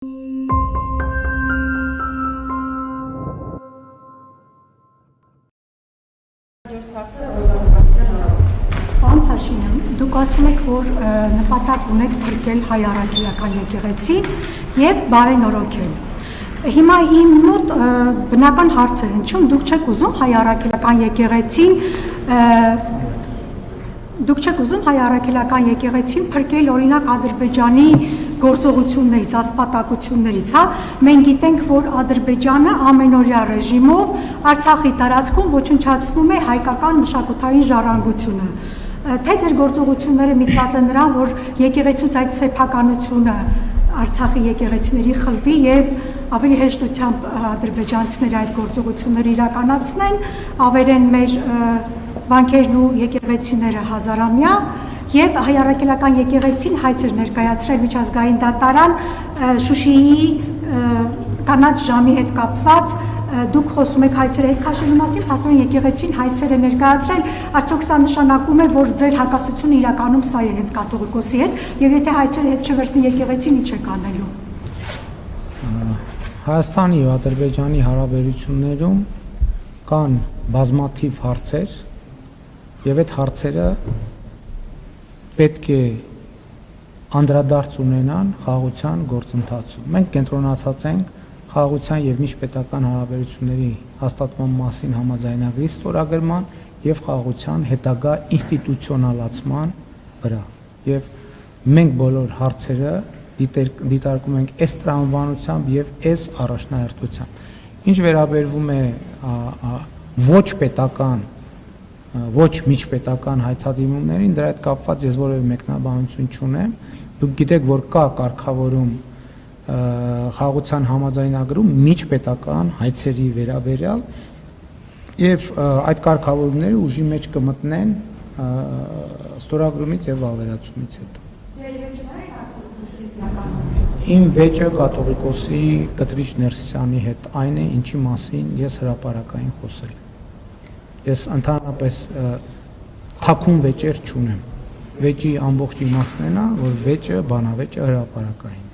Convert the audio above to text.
Պարոն Փաշինյան, դուք ասում եք, որ նպատակ ունեք փրկել հայ առաքելական եկեղեցին եւ բարենորոգել։ Հիմա իմ մոտ բնական հարց է հնչում, դուք չեք ուզում հայ առաքելական եկեղեցին փրկել օրինակ Ադրբեջանի գործողություններից, ասպատակություններից, հա, մենք գիտենք, որ Ադրբեջանը ամենօրյա ռեժիմով Արցախի տարածքում ոչնչացնում է հայկական մշակութային ժառանգությունը։ Թե ձեր գործողությունները միտված են նրան, որ եկեղեցուց այդ սեփականությունը Արցախի եկեղեցիների խլվի եւ ավելի հեշտությամբ ադրբեջանցիները այդ գործողությունները իրականացնեն, ավերեն մեր վանքերն ու եկեղեցիները հազարամյա եւ հայ առաքելական եկեղեցին հայց էր ներկայացրել միջազգային դատարան Շուշիի կանաչ ժամի հետ կապված դուք խոսում եք հայցերը հետ քաշելու մասին, փաստորեն եկեղեցին հայցեր է ներկայացրել, արդյոք սա նշանակում է, որ ձեր հակասությունը իրականում սա է հենց կաթողիկոսի հետ, եւ եթե հայցերը հետ չվերցնի եկեղեցին, ինչ եք անելու։ Հայաստանի եւ Ադրբեջանի հարաբերություններում կան բազմաթիվ հարցեր եւ այդ հարցերը պետք է անդրադարձ ունենան խաղաղության գործընթացում։ Մենք կենտրոնացած ենք խաղաղության եւ միջպետական հարաբերությունների հաստատման մասին համաձայնագրի ստորագրման եւ խաղաղության հետագա ինստիտուցիոնալացման վրա։ Եվ մենք բոլոր հարցերը դիտարկում ենք այս տրամաբանությամբ եւ այս առաջնահերթությամբ։ Ինչ վերաբերվում է ոչ պետական ոչ միջպետական հայցադիմումներին, դրա հետ կապված ես որևէ մեկնաբանություն չունեմ։ Դուք գիտեք, որ կա կարգավորում խաղաղության համաձայնագրում միջպետական հայցերի վերաբերյալ եւ այդ կարգավորումները ուժի մեջ կմտնեն ստորագրումից եւ ավերացումից հետո։ Իմ վեճը կաթողիկոսի Կտրիչ Ներսիսյանի հետ այն է, ինչի մասին ես հրապարակային խոսել։ Ես ընդհանրապես թաքուն վեճեր չունեմ։ Վեճի ամբողջ իմաստն է նա, որ վեճը, բանավեճը հրապարակային։